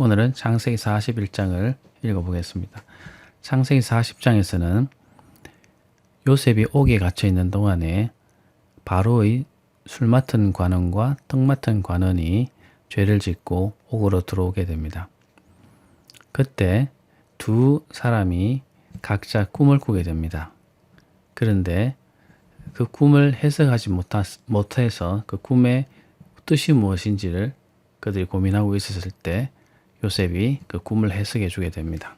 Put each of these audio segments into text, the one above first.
오늘은 창세기 41장을 읽어보겠습니다. 창세기 40장에서는 요셉이 옥에 갇혀 있는 동안에 바로의 술 맡은 관원과 떡 맡은 관원이 죄를 짓고 옥으로 들어오게 됩니다. 그때 두 사람이 각자 꿈을 꾸게 됩니다. 그런데 그 꿈을 해석하지 못해서 그 꿈의 뜻이 무엇인지를 그들이 고민하고 있었을 때 요셉이 그 꿈을 해석해 주게 됩니다.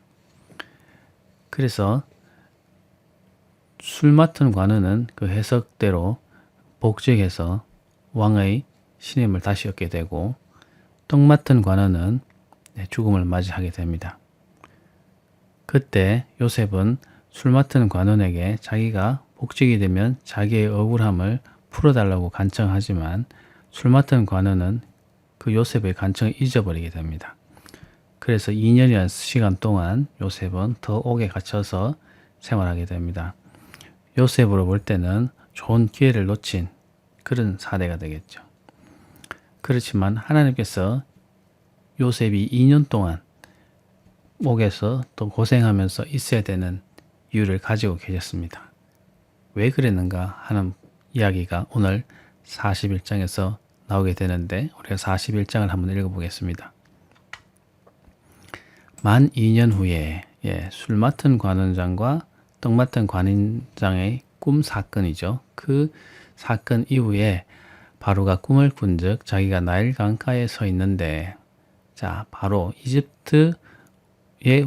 그래서 술 맡은 관원은 그 해석대로 복직해서 왕의 신임을 다시 얻게 되고, 떡 맡은 관원은 죽음을 맞이하게 됩니다. 그때 요셉은 술 맡은 관원에게 자기가 복직이 되면 자기의 억울함을 풀어달라고 간청하지만 술 맡은 관원은 그 요셉의 간청을 잊어버리게 됩니다. 그래서 2년이라는 시간 동안 요셉은 더 옥에 갇혀서 생활하게 됩니다. 요셉으로 볼 때는 좋은 기회를 놓친 그런 사례가 되겠죠. 그렇지만 하나님께서 요셉이 2년 동안 옥에서 또 고생하면서 있어야 되는 이유를 가지고 계셨습니다. 왜 그랬는가 하는 이야기가 오늘 41장에서 나오게 되는데, 우리가 41장을 한번 읽어보겠습니다. 만 2년 후에 술 맡은 관원장과 떡 맡은 관원장의 꿈 사건이죠. 그 사건 이후에 바로가 꿈을 꾼즉 자기가 나일 강가에 서 있는데, 자, 바로 이집트의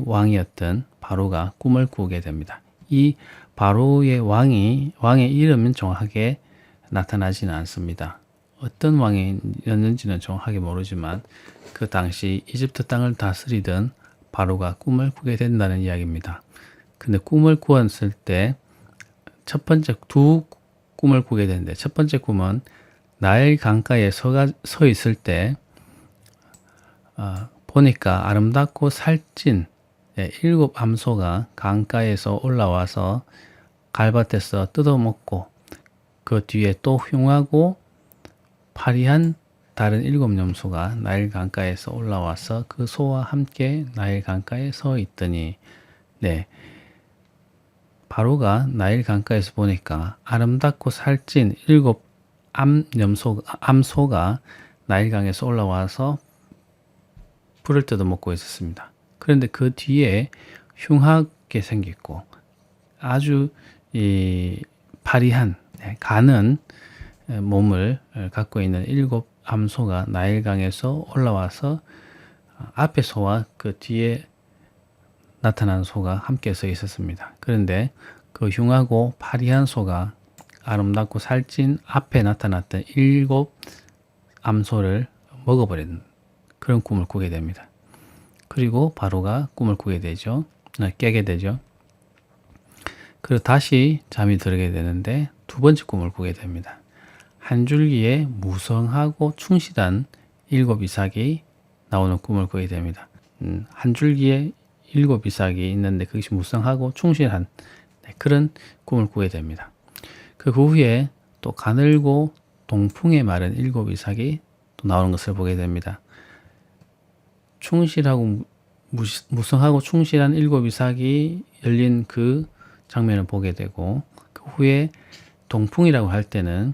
왕이었던 바로가 꿈을 꾸게 됩니다. 이 바로의 왕의 이름은 정확하게 나타나지는 않습니다. 어떤 왕이었는지는 정확하게 모르지만 그 당시 이집트 땅을 다스리던 바로가 꿈을 꾸게 된다는 이야기입니다. 근데 꿈을 꾸었을 때 첫 번째 두 꿈을 꾸게 되는데, 첫 번째 꿈은 나일 강가에 서 있을 때 보니까 아름답고 살찐 7 암소가 강가에서 올라와서 갈밭에서 뜯어먹고, 그 뒤에 또 흉하고 파리한 다른 7 염소가 나일 강가에서 올라와서 그 소와 함께 나일 강가에 서 있더니, 바로가 나일 강가에서 보니까 아름답고 살찐 7 암소가 나일 강에서 올라와서 풀을 뜯어먹고 있었습니다. 그런데 그 뒤에 흉하게 생겼고 아주 파리한 가는 몸을 갖고 있는 7 암소가 나일강에서 올라와서 앞에 소와 그 뒤에 나타난 소가 함께 서 있었습니다. 그런데 그 흉하고 파리한 소가 아름답고 살찐 앞에 나타났던 7 암소를 먹어버리는 그런 꿈을 꾸게 됩니다. 그리고 바로가 꿈을 꾸게 되죠. 깨게 되죠. 그리고 다시 잠이 들게 되는데 두 번째 꿈을 꾸게 됩니다. 한 줄기에 무성하고 충실한 7 이삭이 나오는 꿈을 꾸게 됩니다. 한 줄기에 7 이삭이 있는데 그것이 무성하고 충실한 그런 꿈을 꾸게 됩니다. 그 후에 또 가늘고 동풍에 마른 7 이삭이 또 나오는 것을 보게 됩니다. 충실하고 무성하고 충실한 7 이삭이 열린 그 장면을 보게 되고, 그 후에 동풍이라고 할 때는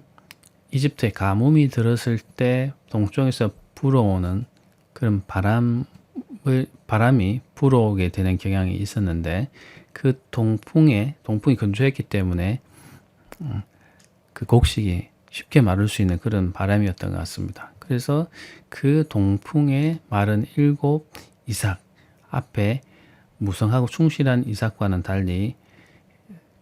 이집트에 가뭄이 들었을 때 동쪽에서 불어오는 그런 바람이 불어오게 되는 경향이 있었는데, 그 동풍이 근조했기 때문에 그 곡식이 쉽게 마를 수 있는 그런 바람이었던 것 같습니다. 그래서 그 동풍에 마른 7 이삭 앞에 무성하고 충실한 이삭과는 달리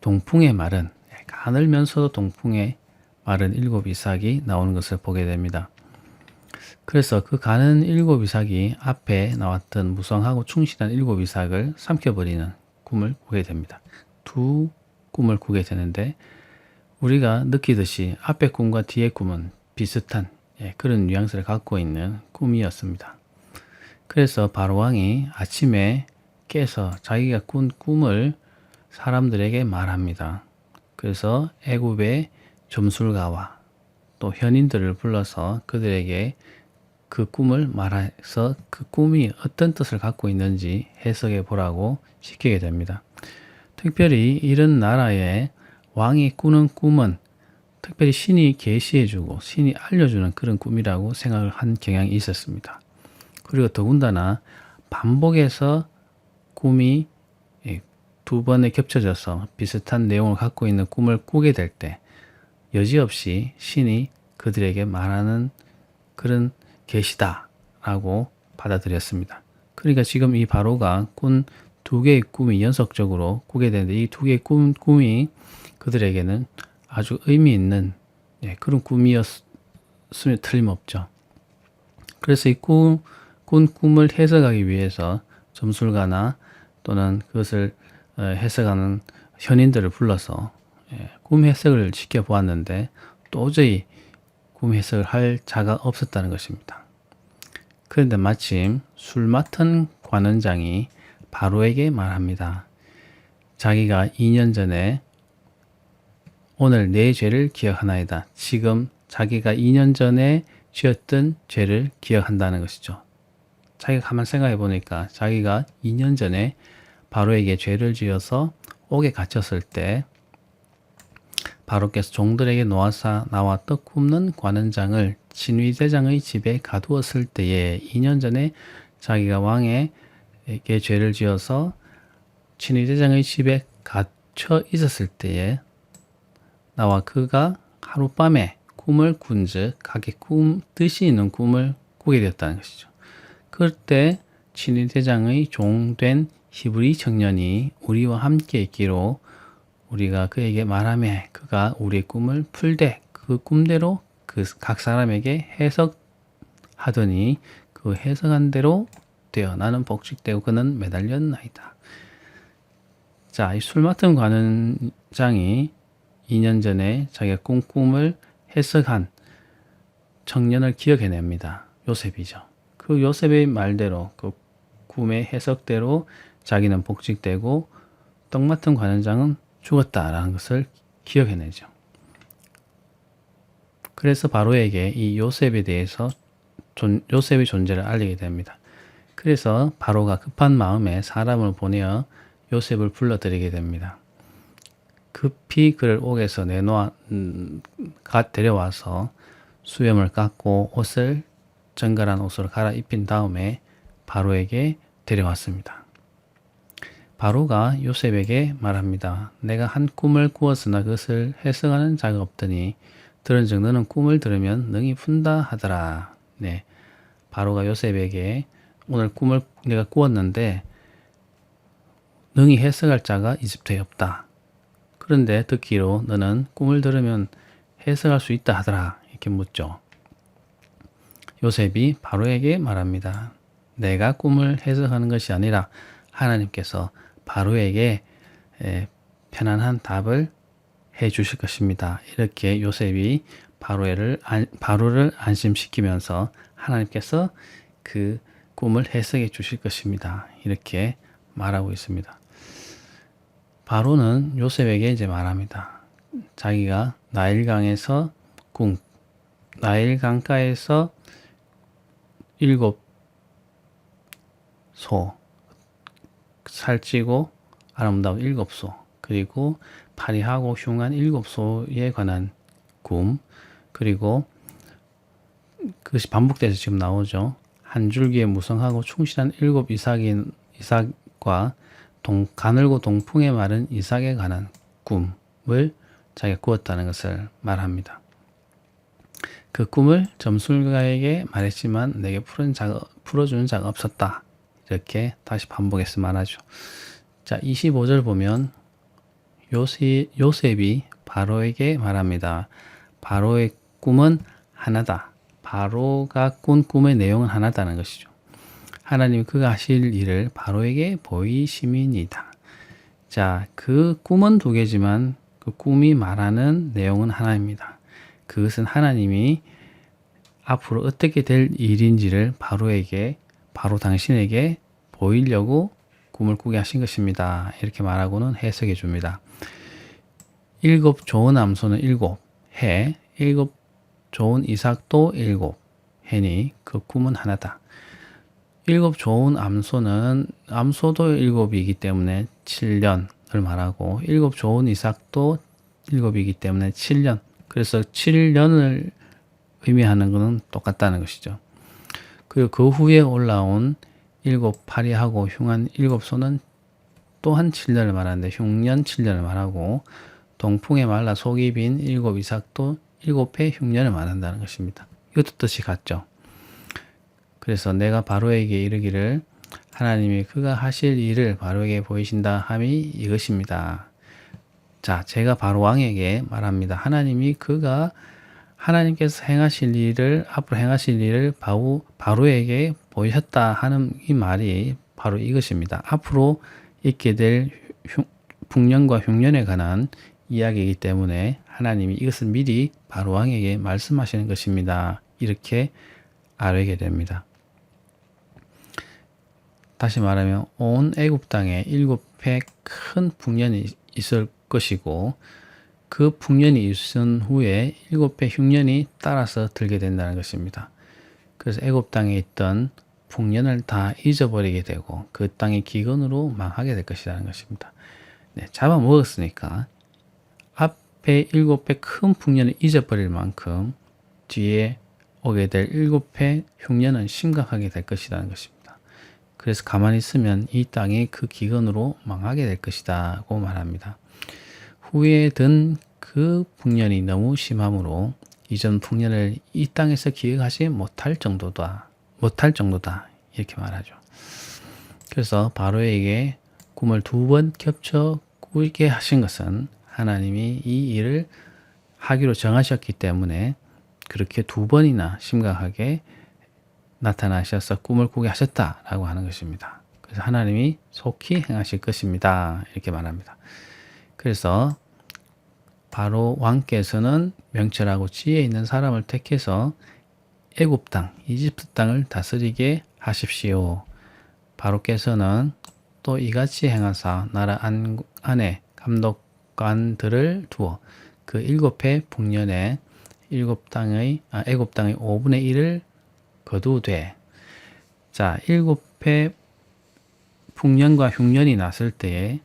동풍에 마른, 가늘면서도 동풍에 마른 7 이삭이 나오는 것을 보게 됩니다. 그래서 그 가는 7 이삭이 앞에 나왔던 무성하고 충실한 7 이삭을 삼켜버리는 꿈을 꾸게 됩니다. 두 꿈을 꾸게 되는데, 우리가 느끼듯이 앞의 꿈과 뒤의 꿈은 비슷한 그런 뉘앙스를 갖고 있는 꿈이었습니다. 그래서 바로 왕이 아침에 깨서 자기가 꾼 꿈을 사람들에게 말합니다. 그래서 애굽의 점술가와 또 현인들을 불러서 그들에게 그 꿈을 말해서 그 꿈이 어떤 뜻을 갖고 있는지 해석해 보라고 시키게 됩니다. 특별히 이런 나라에 왕이 꾸는 꿈은 특별히 신이 계시해주고 신이 알려주는 그런 꿈이라고 생각을 한 경향이 있었습니다. 그리고 더군다나 반복해서 꿈이 두 번에 겹쳐져서 비슷한 내용을 갖고 있는 꿈을 꾸게 될 때 여지없이 신이 그들에게 말하는 그런 계시다라고 받아들였습니다. 그러니까 지금 이 바로가 꾼 두 개의 꿈이 연속적으로 꾸게 되는데 이 두 개의 꿈이 그들에게는 아주 의미 있는 그런 꿈이었으면 틀림없죠. 그래서 이 꾼 꿈을 해석하기 위해서 점술가나 또는 그것을 해석하는 현인들을 불러서 꿈 해석을 시켜보았는데 도저히 꿈 해석을 할 자가 없었다는 것입니다. 그런데 마침 술 맡은 관원장이 바로에게 말합니다. 자기가 2년 전에 오늘 내 죄를 기억하나이다. 지금 자기가 2년 전에 지었던 죄를 기억한다는 것이죠. 자기가 가만 생각해 보니까 자기가 2년 전에 바로에게 죄를 지어서 옥에 갇혔을 때 바로께서 종들에게 나와 떡 굽는 관원장을 친위대장의 집에 가두었을 때에 2년 전에 자기가 왕에게 죄를 지어서 친위대장의 집에 갇혀 있었을 때에 나와 그가 하룻밤에 꿈을 꾼즉 각기 뜻이 있는 꿈을 꾸게 되었다는 것이죠. 그때 친위대장의 종된 히브리 청년이 우리와 함께 있기로 우리가 그에게 말하며 그가 우리의 꿈을 풀되 그 꿈대로 그 각 사람에게 해석하더니 그 해석한 대로 되어 나는 복직되고 그는 매달렸나이다. 자, 이 술 맡은 관원장이 2년 전에 자기가 꾼 꿈을 해석한 청년을 기억해냅니다. 요셉이죠. 그 요셉의 말대로 그 꿈의 해석대로 자기는 복직되고 떡 맡은 관원장은 죽었다라는 것을 기억해내죠. 그래서 바로에게 이 요셉에 대해서 요셉의 존재를 알리게 됩니다. 그래서 바로가 급한 마음에 사람을 보내어 요셉을 불러들이게 됩니다. 급히 그를 옥에서 데려와서 수염을 깎고 옷을 정갈한 옷으로 갈아입힌 다음에 바로에게 데려왔습니다. 바로가 요셉에게 말합니다. 내가 한 꿈을 꾸었으나 그것을 해석하는 자가 없더니 들은즉 너는 꿈을 들으면 능히 푼다 하더라. 네, 바로가 요셉에게 오늘 꿈을 내가 꾸었는데 능히 해석할 자가 이집트에 없다. 그런데 듣기로 너는 꿈을 들으면 해석할 수 있다 하더라. 이렇게 묻죠. 요셉이 바로에게 말합니다. 내가 꿈을 해석하는 것이 아니라 하나님께서 바로에게 편안한 답을 해 주실 것입니다. 이렇게 요셉이 바로를 안심시키면서 하나님께서 그 꿈을 해석해 주실 것입니다. 이렇게 말하고 있습니다. 바로는 요셉에게 이제 말합니다. 자기가 나일강가에서 7소 살찌고 아름다운 7소 그리고 파리하고 흉한 7소에 관한 꿈 그리고 그것이 반복돼서 지금 나오죠. 한 줄기에 무성하고 충실한 7 이삭과 가늘고 동풍에 마른 이삭에 관한 꿈을 자기가 꾸었다는 것을 말합니다. 그 꿈을 점술가에게 말했지만 내게 풀어주는 자가 없었다. 이렇게 다시 반복해서 말하죠. 자, 25절 보면 요셉이 바로에게 말합니다. 바로의 꿈은 하나다. 바로가 꾼 꿈의 내용은 하나다는 것이죠. 하나님 그가 하실 일을 바로에게 보이심이니이다. 자, 그 꿈은 두 개지만 그 꿈이 말하는 내용은 하나입니다. 그것은 하나님이 앞으로 어떻게 될 일인지를 바로 당신에게 보이려고 꿈을 꾸게 하신 것입니다. 이렇게 말하고는 해석해 줍니다. 7 좋은 암소는 7해, 7 좋은 이삭도 7 해니 그 꿈은 하나다. 일곱 좋은 암소도 일곱이기 때문에 7년을 말하고 일곱 좋은 이삭도 일곱이기 때문에 7년. 그래서 7년을 의미하는 것은 똑같다는 것이죠. 그리고 그 후에 올라온 일곱 파리하고 흉한 일곱 소는 또한 7년을 말하는데 흉년 7년을 말하고 동풍에 말라 속이 빈 일곱 이삭도 일곱 해 흉년을 말한다는 것입니다. 이것도 뜻이 같죠. 그래서 내가 바로에게 이르기를 하나님이 그가 하실 일을 바로에게 보이신다 함이 이것입니다. 자, 제가 바로 왕에게 말합니다. 하나님께서 행하실 일을 앞으로 행하실 일을 바로에게 보이셨다 하는 이 말이 바로 이것입니다. 앞으로 있게 될 풍년과 흉년에 관한 이야기이기 때문에 하나님이 이것을 미리 바로 왕에게 말씀하시는 것입니다. 이렇게 알게 됩니다. 다시 말하면 온 애굽 땅에 7해 큰 풍년이 있을 것이고 그 풍년이 있은 후에 7해 흉년이 따라서 들게 된다는 것입니다. 그래서 애굽 땅에 있던 풍년을 다 잊어버리게 되고 그 땅의 기근으로 망하게 될 것이라는 것입니다. 네, 잡아먹었으니까 앞에 7해 큰 풍년을 잊어버릴 만큼 뒤에 오게 될 7해 흉년은 심각하게 될 것이라는 것입니다. 그래서 가만히 있으면 이 땅이 그 기근으로 망하게 될 것이다고 말합니다. 후에 든 그 풍년이 너무 심함으로 이전 풍년을 이 땅에서 기억하지 못할 정도다 이렇게 말하죠. 그래서 바로에게 꿈을 2번 겹쳐 꾸게 하신 것은 하나님이 이 일을 하기로 정하셨기 때문에 그렇게 2번이나 심각하게 나타나셔서 꿈을 꾸게 하셨다라고 하는 것입니다. 그래서 하나님이 속히 행하실 것입니다. 이렇게 말합니다. 그래서 바로 왕께서는 명철하고 지혜 있는 사람을 택해서 애굽 땅, 이집트 땅을 다스리게 하십시오. 바로께서는 또 이같이 행하사 나라 안에 감독관들을 두어 그 7해 풍년에 애굽 땅의 5분의 1을 거두되, 자, 7해 풍년과 흉년이 났을 때에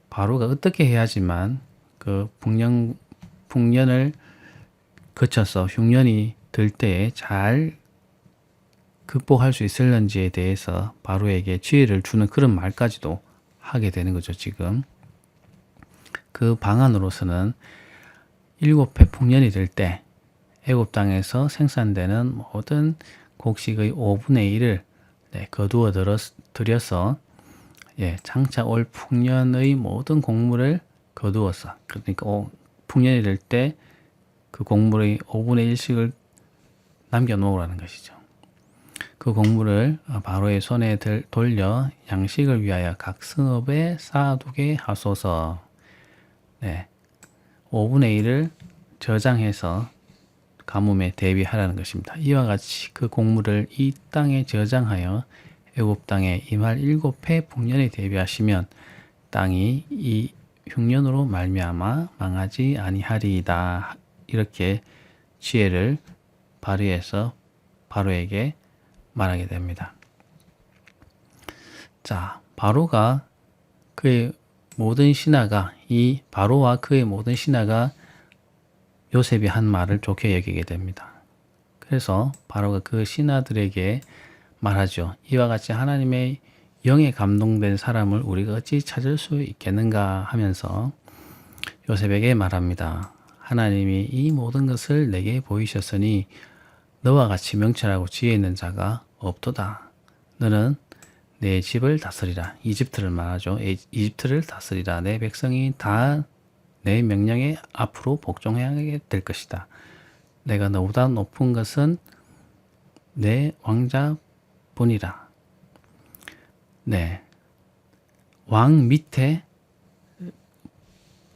바로가 어떻게 해야지만 그 풍년을 거쳐서 흉년이 들 때에 잘 극복할 수 있을는지에 대해서 바로에게 지혜를 주는 그런 말까지도 하게 되는 거죠, 지금. 그 방안으로서는 7해 풍년이 될 때 애굽 땅에서 생산되는 모든 곡식의 5분의 1을 거두어 들여서 장차 올 풍년의 모든 곡물을 거두어서, 그러니까 풍년이 될 때 그 곡물의 5분의 1씩을 남겨놓으라는 것이죠. 그 곡물을 바로의 손에 돌려 양식을 위하여 각 성읍에 쌓아두게 하소서. 5분의 1을 저장해서 가뭄에 대비하라는 것입니다. 이와 같이 그 곡물을 이 땅에 저장하여 애굽 땅에 임할 7해 풍년에 대비하시면 땅이 이 흉년으로 말미암아 망하지 아니하리이다. 이렇게 지혜를 발휘해서 바로에게 말하게 됩니다. 자, 바로와 그의 모든 신하가 요셉이 한 말을 좋게 여기게 됩니다. 그래서 바로가 그 신하들에게 말하죠. 이와 같이 하나님의 영에 감동된 사람을 우리가 어찌 찾을 수 있겠는가 하면서 요셉에게 말합니다. 하나님이 이 모든 것을 내게 보이셨으니 너와 같이 명철하고 지혜 있는 자가 없도다. 너는 내 집을 다스리라. 이집트를 말하죠. 이집트를 다스리라. 내 백성이 다 내 명령에 앞으로 복종하게 될 것이다. 내가 너보다 높은 것은 내 왕자뿐이라. 왕 밑에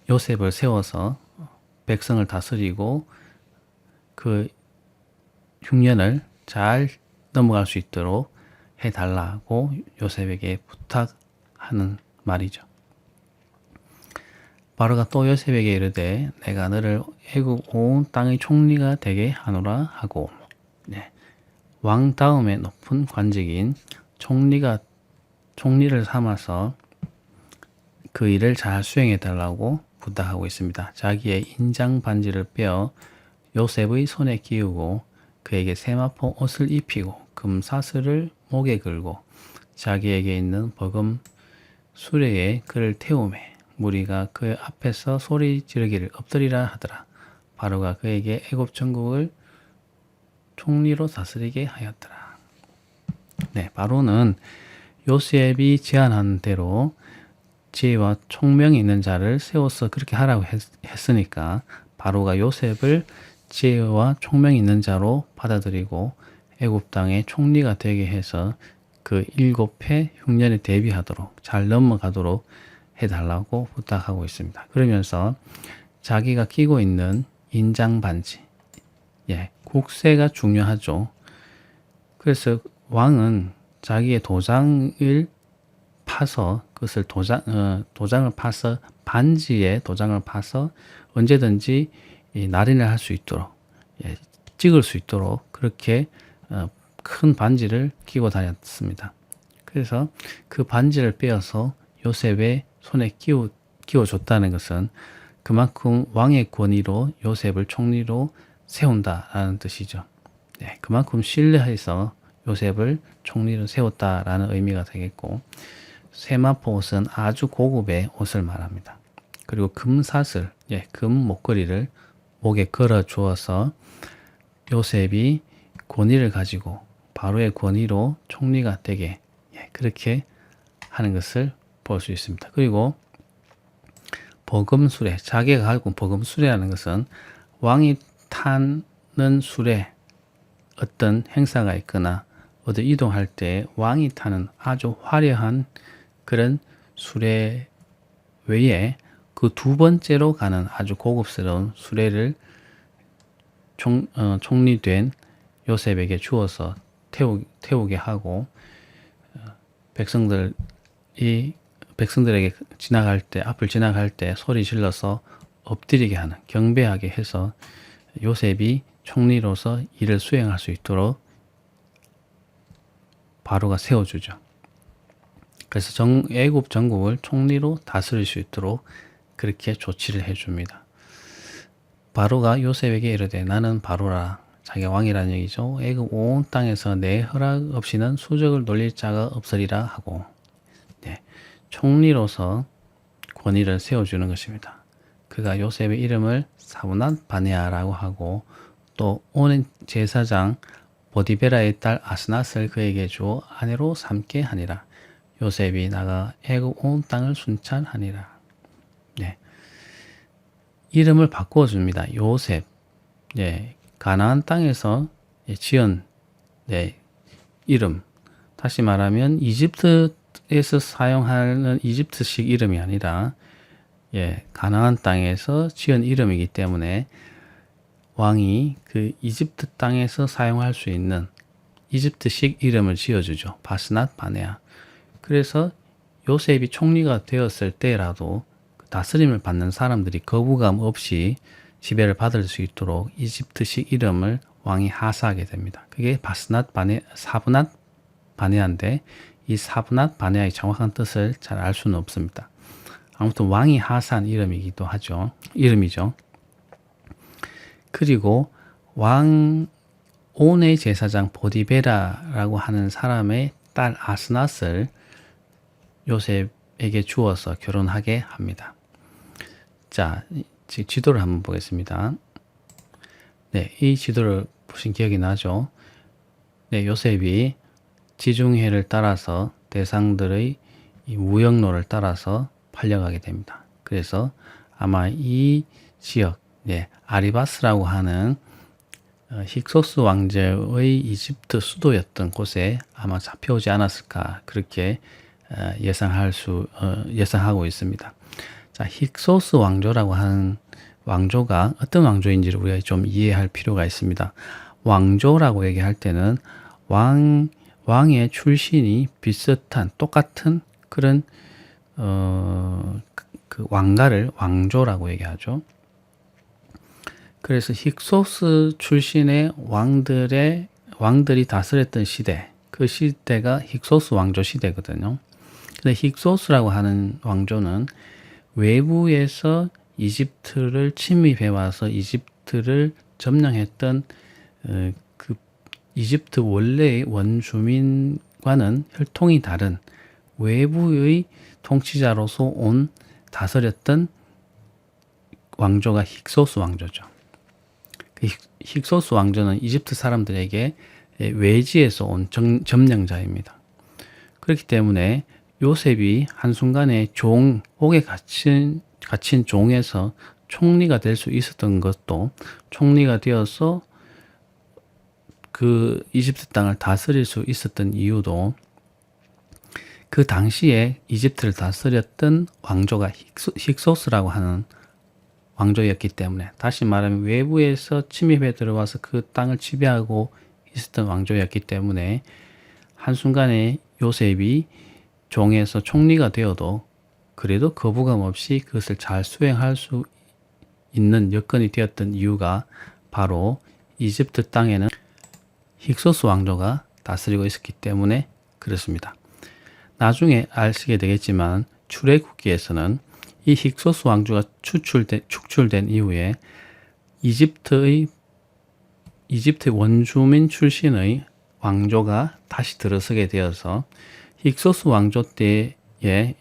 요셉을 세워서 백성을 다스리고 그 흉년을 잘 넘어갈 수 있도록 해달라고 요셉에게 부탁하는 말이죠. 바로가 또 요셉에게 이르되 내가 너를 애굽 온 땅의 총리가 되게 하노라 하고, 왕 다음에 높은 관직인 총리를 삼아서 그 일을 잘 수행해 달라고 부탁하고 있습니다. 자기의 인장 반지를 빼어 요셉의 손에 끼우고 그에게 세마포 옷을 입히고 금사슬을 목에 걸고 자기에게 있는 버금 수레에 그를 태우매 무리가 그 앞에서 소리 지르기를 엎드리라 하더라. 바로가 그에게 애굽 전국을 총리로 다스리게 하였더라. 네, 바로는 요셉이 제안한 대로 지혜와 총명이 있는 자를 세워서 그렇게 하라고 했으니까 바로가 요셉을 지혜와 총명이 있는 자로 받아들이고 애굽 땅의 총리가 되게 해서 그 7해 흉년에 대비하도록 잘 넘어가도록 해달라고 부탁하고 있습니다. 그러면서 자기가 끼고 있는 인장 반지, 국세가 중요하죠. 그래서 왕은 자기의 도장을 파서 그것을 도장을 파서 반지에 도장을 파서 언제든지 날인을 할 수 있도록 찍을 수 있도록 그렇게 큰 반지를 끼고 다녔습니다. 그래서 그 반지를 빼어서 요셉의 손에 끼워줬다는 것은 그만큼 왕의 권위로 요셉을 총리로 세운다라는 뜻이죠. 그만큼 신뢰해서 요셉을 총리로 세웠다라는 의미가 되겠고 세마포 옷은 아주 고급의 옷을 말합니다. 그리고 금사슬, 금 목걸이를 목에 걸어 주어서 요셉이 권위를 가지고 바로의 권위로 총리가 되게 그렇게 하는 것을 볼 수 있습니다. 그리고 버금수레, 자기가 가지고 버금수레라는 것은 왕이 타는 수레 어떤 행사가 있거나 어디 이동할 때 왕이 타는 아주 화려한 그런 수레 외에 그 두 번째로 가는 아주 고급스러운 수레를 총리된 요셉에게 주어서 태우게 하고 백성들에게 앞을 지나갈 때 소리 질러서 엎드리게 하는 경배하게 해서 요셉이 총리로서 일을 수행할 수 있도록 바로가 세워주죠. 그래서 애굽 전국을 총리로 다스릴 수 있도록 그렇게 조치를 해줍니다. 바로가 요셉에게 이르되 나는 바로라. 자기가 왕이라는 얘기죠. 애굽 온 땅에서 내 허락 없이는 수적을 놀릴 자가 없으리라 하고 총리로서 권위를 세워주는 것입니다. 그가 요셉의 이름을 사브낫 바네아라고 하고 또 오는 제사장 보디베라의 딸 아스낫을 그에게 주어 아내로 삼게 하니라. 요셉이 나가 애굽 온 땅을 순찰하니라. 이름을 바꾸어 줍니다. 요셉. 가나안 땅에서 지은 이름. 다시 말하면 이집트에서 사용하는 이집트식 이름이 아니라 가나안 땅에서 지은 이름이기 때문에 왕이 그 이집트 땅에서 사용할 수 있는 이집트식 이름을 지어주죠. 바스낫 바네아. 그래서 요셉이 총리가 되었을 때라도 다스림을 받는 사람들이 거부감 없이 지배를 받을 수 있도록 이집트식 이름을 왕이 하사하게 됩니다. 그게 사브낫 바네아인데 이 사브낫 바네아의 정확한 뜻을 잘 알 수는 없습니다. 아무튼 왕이 하사한 이름이기도 하죠. 이름이죠. 그리고 왕 온의 제사장 보디베라라고 하는 사람의 딸 아스낫을 요셉에게 주어서 결혼하게 합니다. 자, 지도를 한번 보겠습니다. 이 지도를 보신 기억이 나죠? 요셉이 지중해를 따라서 대상들의 이 무역로를 따라서 팔려가게 됩니다. 그래서 아마 이 지역, 아리바스라고 하는 힉소스 왕제의 이집트 수도였던 곳에 아마 잡혀오지 않았을까 그렇게 예상하고 있습니다. 자, 힉소스 왕조라고 하는 왕조가 어떤 왕조인지를 우리가 좀 이해할 필요가 있습니다. 왕조라고 얘기할 때는 왕의 출신이 비슷한 똑같은 그런 그 왕가를 왕조라고 얘기하죠. 그래서 힉소스 출신의 왕들의 왕들이 다스렸던 시대, 그 시대가 힉소스 왕조 시대거든요. 근데 힉소스라고 하는 왕조는 외부에서 이집트를 침입해 와서 이집트를 점령했던 그 이집트 원래의 원주민과는 혈통이 다른 외부의 통치자로서 온 다스렸던 왕조가 힉소스 왕조죠. 그 힉소스 왕조는 이집트 사람들에게 외지에서 온 점령자입니다. 그렇기 때문에 요셉이 한순간에 옥에 갇힌 종에서 총리가 될 수 있었던 것도, 총리가 되어서 그 이집트 땅을 다스릴 수 있었던 이유도 그 당시에 이집트를 다스렸던 왕조가 힉소스라고 하는 왕조였기 때문에, 다시 말하면 외부에서 침입해 들어와서 그 땅을 지배하고 있었던 왕조였기 때문에 한순간에 요셉이 종에서 총리가 되어도 그래도 거부감 없이 그것을 잘 수행할 수 있는 여건이 되었던 이유가 바로 이집트 땅에는 힉소스 왕조가 다스리고 있었기 때문에 그렇습니다. 나중에 아시게 되겠지만 출애굽기에서는 이 힉소스 왕조가 축출된 이후에 이집트 원주민 출신의 왕조가 다시 들어서게 되어서 힉소스 왕조 때에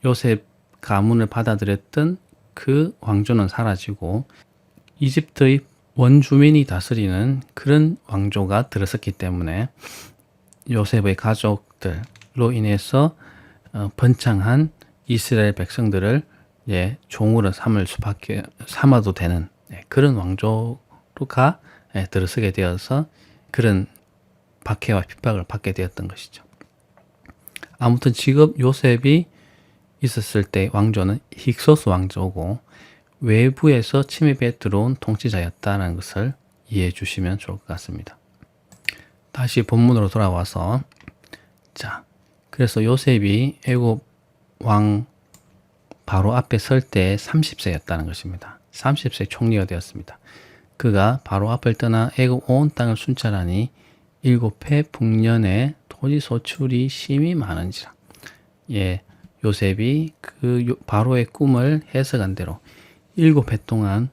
요셉 가문을 받아들였던 그 왕조는 사라지고 이집트의 원주민이 다스리는 그런 왕조가 들어섰기 때문에 요셉의 가족들로 인해서 번창한 이스라엘 백성들을 종으로 삼아도 되는 그런 왕조가 들어서게 되어서 그런 박해와 핍박을 받게 되었던 것이죠. 아무튼 지금 요셉이 있었을 때 왕조는 힉소스 왕조고 외부에서 침입해 들어온 통치자였다는 것을 이해해 주시면 좋을 것 같습니다. 다시 본문으로 돌아와서, 그래서 요셉이 애굽 왕 바로 앞에 설 때 30세였다는 것입니다. 30세 총리가 되었습니다. 그가 바로 앞을 떠나 애굽 온 땅을 순찰하니 7해 북년에 토지 소출이 심히 많은지라. 요셉이 그 바로의 꿈을 해석한 대로 7해 동안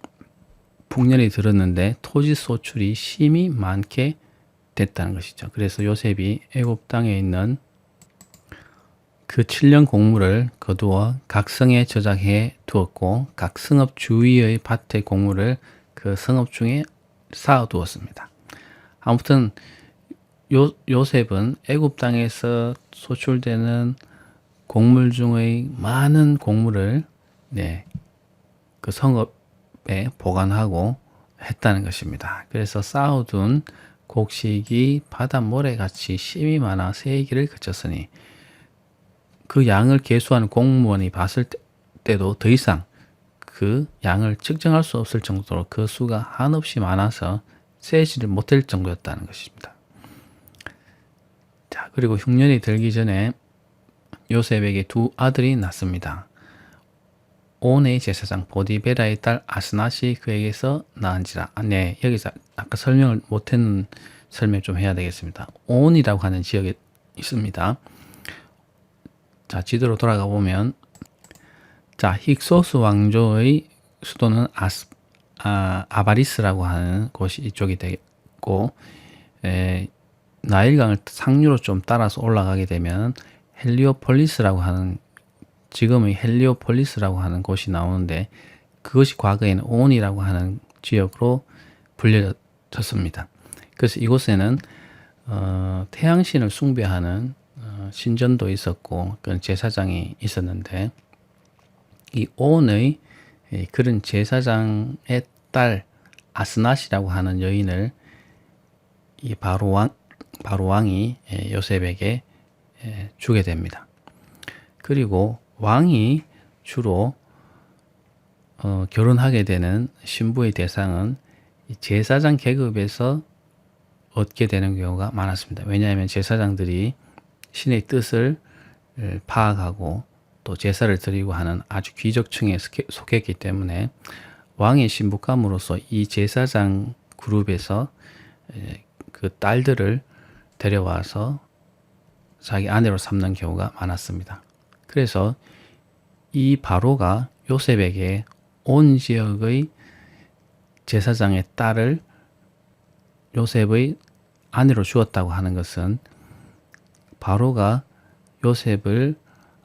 북년이 들었는데 토지 소출이 심히 많게 됐다는 것이죠. 그래서 요셉이 애굽 땅에 있는 그 7년 곡물을 거두어 각 성에 저장해 두었고 각 성읍 주위의 밭의 곡물을 그 성읍 중에 쌓아 두었습니다. 아무튼 요셉은 애굽 땅에서 소출되는 곡물 중의 많은 곡물을 그 성읍에 보관하고 했다는 것입니다. 그래서 쌓아둔 곡식이 바다 모래같이 심이 많아 세기를 거쳤으니 그 양을 계수하는 공무원이 봤을 때도 더 이상 그 양을 측정할 수 없을 정도로 그 수가 한없이 많아서 세지를 못할 정도였다는 것입니다. 그리고 흉년이 들기 전에 요셉에게 두 아들이 낳습니다. 온의 제사장 보디베라의 딸 아스낫이 그에게서 낳은지라. 여기서 아까 설명을 못했는 설명 좀 해야 되겠습니다. 온이라고 하는 지역에 있습니다. 지도로 돌아가 보면, 힉소스 왕조의 수도는 아바리스라고 하는 곳이 이쪽이 되겠고, 나일강을 상류로 좀 따라서 올라가게 되면 헬리오폴리스라고 하는, 지금의 헬리오폴리스라고 하는 곳이 나오는데, 그것이 과거에는 온이라고 하는 지역으로 불려졌습니다. 그래서 이곳에는 태양신을 숭배하는 신전도 있었고 그런 제사장이 있었는데, 이 온의 그런 제사장의 딸 아스낫이라고 하는 여인을 이 바로 왕이 요셉에게 주게 됩니다. 그리고 왕이 주로 결혼하게 되는 신부의 대상은 제사장 계급에서 얻게 되는 경우가 많았습니다. 왜냐하면 제사장들이 신의 뜻을 파악하고 또 제사를 드리고 하는 아주 귀족층에 속했기 때문에 왕의 신부감으로서 이 제사장 그룹에서 그 딸들을 데려와서 자기 아내로 삼는 경우가 많았습니다. 그래서 이 바로가 요셉에게 온 지역의 제사장의 딸을 요셉의 아내로 주었다고 하는 것은 바로가 요셉을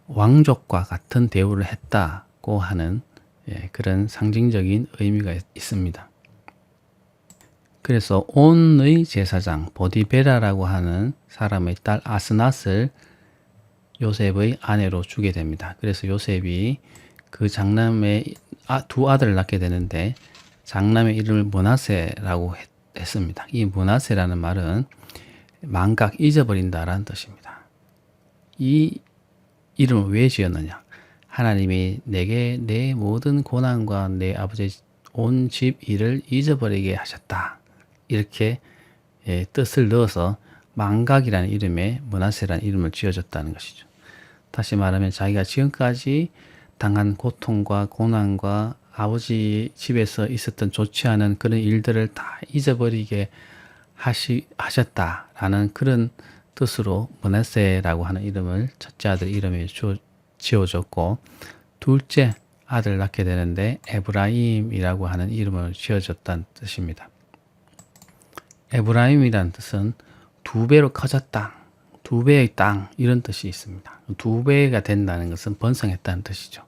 왕족과 같은 대우를 했다고 하는 그런 상징적인 의미가 있습니다. 그래서 온의 제사장 보디베라라고 하는 사람의 딸 아스낫을 요셉의 아내로 주게 됩니다. 그래서 요셉이 그 장남의 두 아들을 낳게 되는데 장남의 이름을 므낫세라고 했습니다. 이 므낫세라는 말은 망각, 잊어버린다라는 뜻입니다. 이 이름을 왜 지었느냐? 하나님이 내게 내 모든 고난과 내 아버지의 온 집 일을 잊어버리게 하셨다. 이렇게 뜻을 넣어서 망각이라는 이름에 므낫세라는 이름을 지어줬다는 것이죠. 다시 말하면 자기가 지금까지 당한 고통과 고난과 아버지 집에서 있었던 좋지 않은 그런 일들을 다 잊어버리게 하셨다라는 그런 뜻으로 므낫세라고 하는 이름을 첫째 아들 이름에 지어줬고, 둘째 아들 낳게 되는데 에브라임이라고 하는 이름을 지어줬다는 뜻입니다. 에브라임이라는 뜻은 두 배로 커졌다, 두 배의 땅, 이런 뜻이 있습니다. 두 배가 된다는 것은 번성했다는 뜻이죠.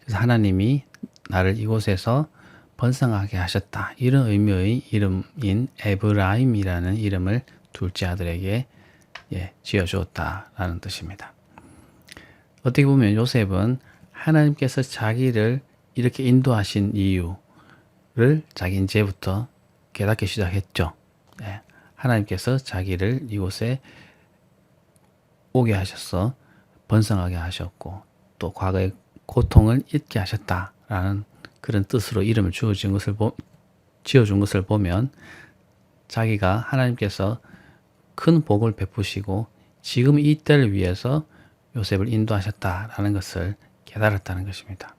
그래서 하나님이 나를 이곳에서 번성하게 하셨다, 이런 의미의 이름인 에브라임이라는 이름을 둘째 아들에게 지어주었다라는 뜻입니다. 어떻게 보면 요셉은 하나님께서 자기를 이렇게 인도하신 이유를 자기 이제부터 깨닫기 시작했죠. 하나님께서 자기를 이곳에 오게 하셔서 번성하게 하셨고, 또 과거의 고통을 잊게 하셨다라는 그런 뜻으로 이름을 지어준 것을 보면 자기가 하나님께서 큰 복을 베푸시고 지금 이 때를 위해서 요셉을 인도하셨다라는 것을 깨달았다는 것입니다.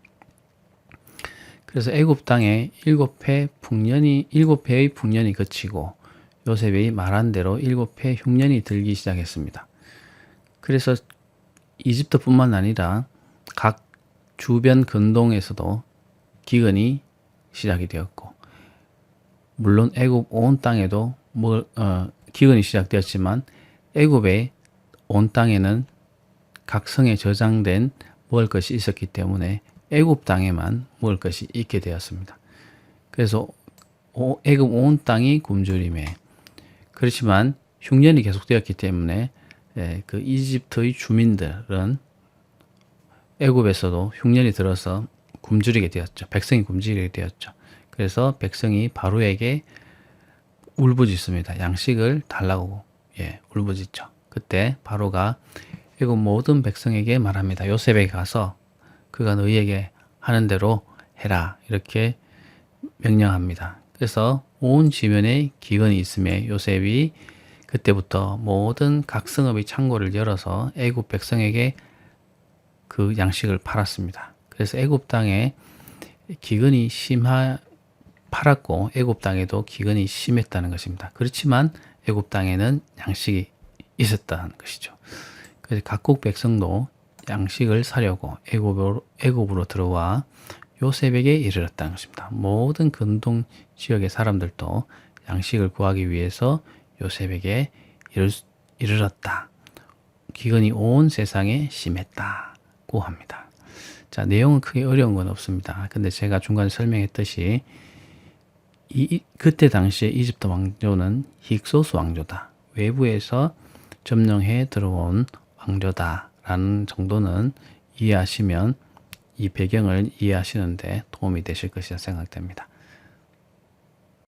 그래서 애굽 땅에 7회의 풍년이 그치고 요셉이 말한 대로 7회 흉년이 들기 시작했습니다. 그래서 이집트뿐만 아니라 각 주변 근동에서도 기근이 시작이 되었고, 물론 애굽 온 땅에도 기근이 시작되었지만 애굽의 온 땅에는 각 성에 저장된 먹을 것이 있었기 때문에 애굽 땅에만 먹을 것이 있게 되었습니다. 그래서 애굽 온 땅이 굶주림에, 그렇지만 흉년이 계속되었기 때문에 그 이집트의 주민들은 애굽에서도 흉년이 들어서 굶주리게 되었죠. 백성이 굶주리게 되었죠. 그래서 백성이 바로에게 울부짖습니다. 양식을 달라고 울부짖죠. 그때 바로가 애굽 모든 백성에게 말합니다. 요셉에게 가서 그가 너희에게 하는 대로 해라, 이렇게 명령합니다. 그래서 온 지면에 기근이 있음에 요셉이 그때부터 모든 각 성읍의 창고를 열어서 애굽 백성에게 그 양식을 팔았습니다. 그래서 애굽 땅에 기근이 팔았고 애굽 땅에도 기근이 심했다는 것입니다. 그렇지만 애굽 땅에는 양식이 있었다는 것이죠. 그래서 각국 백성도 양식을 사려고 애굽으로 들어와 요셉에게 이르렀다는 것입니다. 모든 근동 지역의 사람들도 양식을 구하기 위해서 요셉에게 이르렀다. 기근이 온 세상에 심했다고 합니다. 자, 내용은 크게 어려운 건 없습니다. 근데 제가 중간에 설명했듯이 그때 당시에 이집트 왕조는 힉소스 왕조다, 외부에서 점령해 들어온 왕조다라는 정도는 이해하시면 이 배경을 이해하시는데 도움이 되실 것이라 생각됩니다.